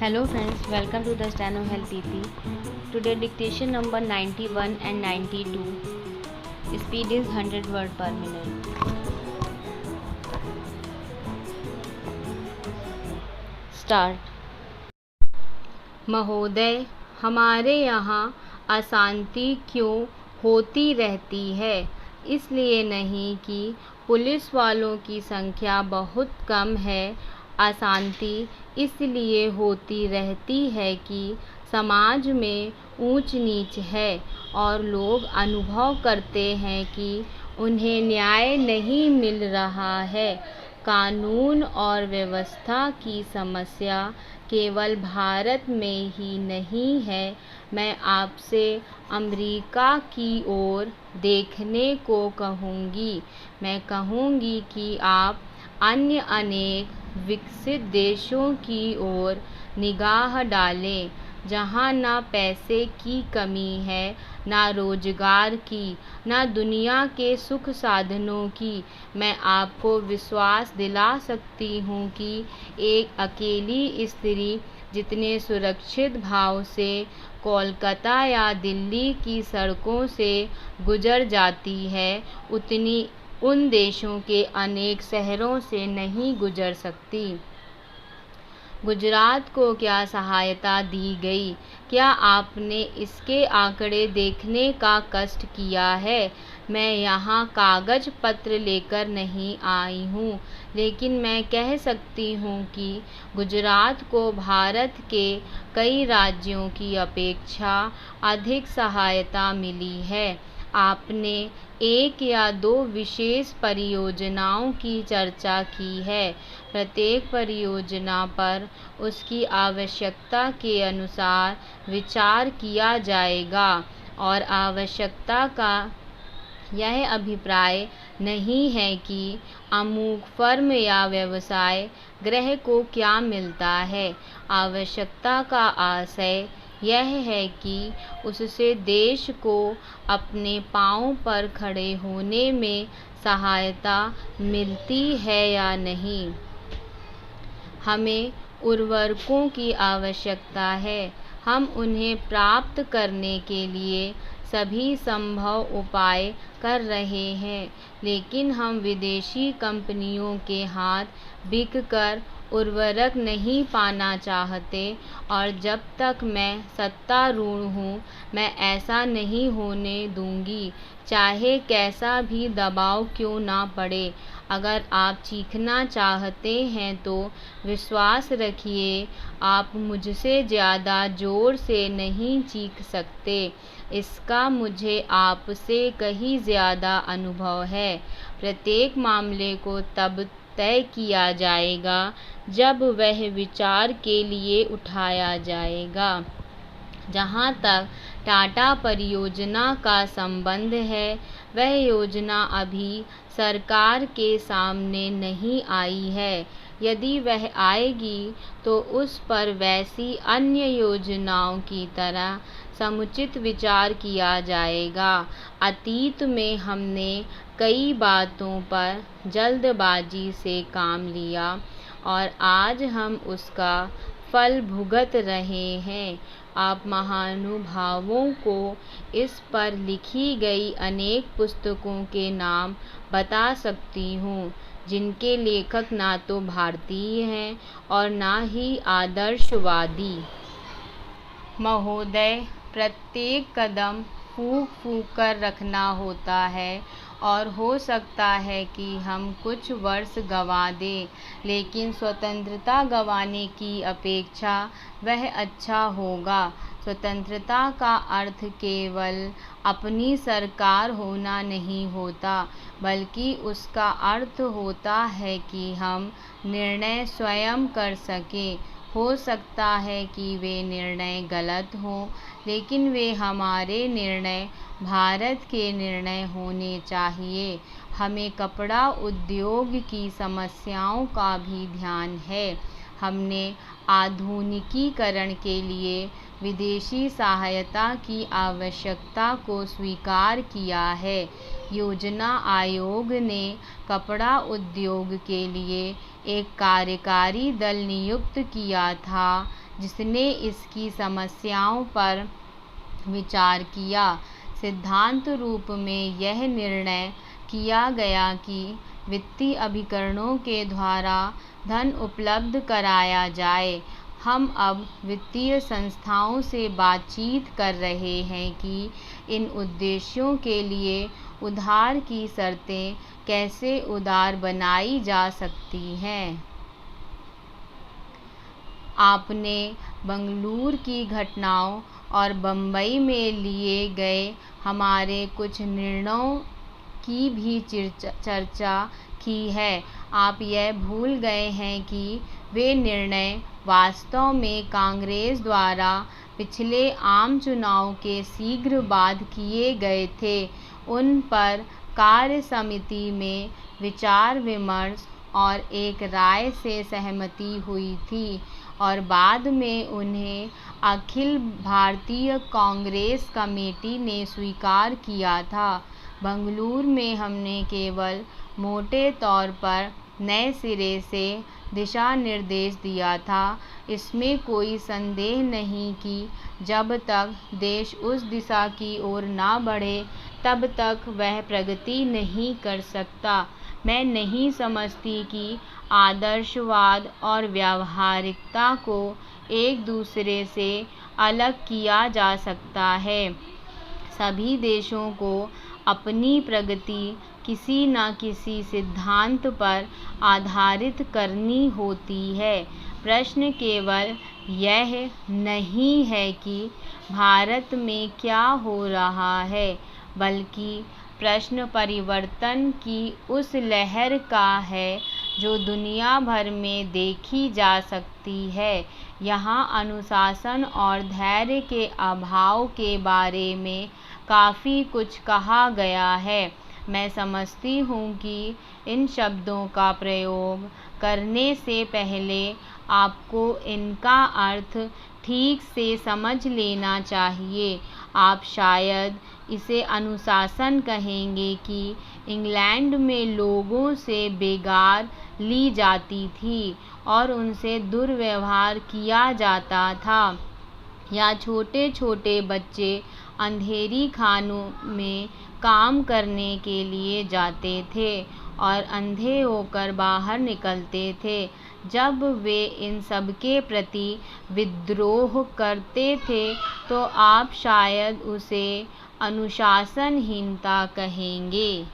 Hello friends, welcome to the Steno Health PP. Today dictation number 91 and 92. Speed is 100 word per minute. Start. महोदय, हमारे यहाँ अशांति क्यों होती रहती है? इसलिए नहीं कि पुलिस वालों की संख्या बहुत कम है। अशांति इसलिए होती रहती है कि समाज में ऊंच नीच है और लोग अनुभव करते हैं कि उन्हें न्याय नहीं मिल रहा है। कानून और व्यवस्था की समस्या केवल भारत में ही नहीं है। मैं आपसे अमेरिका की ओर देखने को कहूँगी। मैं कहूँगी कि आप अन्य अनेक विकसित देशों की ओर निगाह डालें, जहाँ ना पैसे की कमी है, ना रोजगार की, ना दुनिया के सुख साधनों की। मैं आपको विश्वास दिला सकती हूँ कि एक अकेली स्त्री जितने सुरक्षित भाव से कोलकाता या दिल्ली की सड़कों से गुजर जाती है, उतनी उन देशों के अनेक शहरों से नहीं गुजर सकती। गुजरात को क्या सहायता दी गई? क्या आपने इसके आंकड़े देखने का कष्ट किया है? मैं यहाँ कागज पत्र लेकर नहीं आई हूँ, लेकिन मैं कह सकती हूँ कि गुजरात को भारत के कई राज्यों की अपेक्षा अधिक सहायता मिली है। आपने एक या दो विशेष परियोजनाओं की चर्चा की है। प्रत्येक परियोजना पर उसकी आवश्यकता के अनुसार विचार किया जाएगा और आवश्यकता का यह अभिप्राय नहीं है कि अमुक फर्म या व्यवसाय गृह को क्या मिलता है। आवश्यकता का आशय यह है कि उससे देश को अपने पांव पर खड़े होने में सहायता मिलती है या नहीं। हमें उर्वरकों की आवश्यकता है। हम उन्हें प्राप्त करने के लिए सभी संभव उपाय कर रहे हैं, लेकिन हम विदेशी कंपनियों के हाथ बिककर उर्वरक नहीं पाना चाहते और जब तक मैं सत्तारूढ़ हूँ, मैं ऐसा नहीं होने दूंगी, चाहे कैसा भी दबाव क्यों ना पड़े। अगर आप चीखना चाहते हैं तो विश्वास रखिए, आप मुझसे ज़्यादा ज़ोर से नहीं चीख सकते। इसका मुझे आपसे कहीं ज़्यादा अनुभव है। प्रत्येक मामले को तब तय किया जाएगा जब वह विचार के लिए उठाया जाएगा। जहाँ तक टाटा परियोजना का संबंध है, वह योजना अभी सरकार के सामने नहीं आई है। यदि वह आएगी तो उस पर वैसी अन्य योजनाओं की तरह समुचित विचार किया जाएगा। अतीत में हमने कई बातों पर जल्दबाजी से काम लिया और आज हम उसका फल भुगत रहे हैं। आप महानुभावों को इस पर लिखी गई अनेक पुस्तकों के नाम बता सकती हूँ, जिनके लेखक ना तो भारतीय हैं और ना ही आदर्शवादी। महोदय, प्रत्येक कदम फूंक फूंक कर रखना होता है और हो सकता है कि हम कुछ वर्ष गंवा दें, लेकिन स्वतंत्रता गंवाने की अपेक्षा वह अच्छा होगा। स्वतंत्रता का अर्थ केवल अपनी सरकार होना नहीं होता, बल्कि उसका अर्थ होता है कि हम निर्णय स्वयं कर सकें। हो सकता है कि वे निर्णय गलत हों, लेकिन वे हमारे निर्णय भारत के निर्णय होने चाहिए। हमें कपड़ा उद्योग की समस्याओं का भी ध्यान है। हमने आधुनिकीकरण के लिए विदेशी सहायता की आवश्यकता को स्वीकार किया है। योजना आयोग ने कपड़ा उद्योग के लिए एक कार्यकारी दल नियुक्त किया था, जिसने इसकी समस्याओं पर विचार किया। सिद्धांत रूप में यह निर्णय किया गया कि वित्तीय अभिकरणों के द्वारा धन उपलब्ध कराया जाए। हम अब वित्तीय संस्थाओं से बातचीत कर रहे हैं कि इन उद्देश्यों के लिए उधार की शर्तें कैसे उदार बनाई जा सकती हैं। आपने बंगलुरु की घटनाओं और बम्बई में लिए गए हमारे कुछ निर्णयों की भी चर्चा की है। आप यह भूल गए हैं कि वे निर्णय वास्तव में कांग्रेस द्वारा पिछले आम चुनाव के शीघ्र बाद किए गए थे। उन पर कार्य समिति में विचार विमर्श और एक राय से सहमति हुई थी और बाद में उन्हें अखिल भारतीय कांग्रेस कमेटी ने स्वीकार किया था। बंगलुरु में हमने केवल मोटे तौर पर नए सिरे से दिशा निर्देश दिया था। इसमें कोई संदेह नहीं कि जब तक देश उस दिशा की ओर न बढ़े तब तक वह प्रगति नहीं कर सकता। मैं नहीं समझती कि आदर्शवाद और व्यावहारिकता को एक दूसरे से अलग किया जा सकता है। सभी देशों को अपनी प्रगति किसी न किसी सिद्धांत पर आधारित करनी होती है। प्रश्न केवल यह नहीं है कि भारत में क्या हो रहा है, बल्कि प्रश्न परिवर्तन की उस लहर का है जो दुनिया भर में देखी जा सकती है। यहाँ अनुशासन और धैर्य के अभाव के बारे में काफ़ी कुछ कहा गया है। मैं समझती हूँ कि इन शब्दों का प्रयोग करने से पहले आपको इनका अर्थ ठीक से समझ लेना चाहिए। आप शायद इसे अनुशासन कहेंगे कि इंग्लैंड में लोगों से बेगार ली जाती थी और उनसे दुर्व्यवहार किया जाता था, या छोटे छोटे बच्चे अंधेरी खानों में काम करने के लिए जाते थे और अंधे होकर बाहर निकलते थे। जब वे इन सब के प्रति विद्रोह करते थे तो आप शायद उसे अनुशासनहीनता कहेंगे।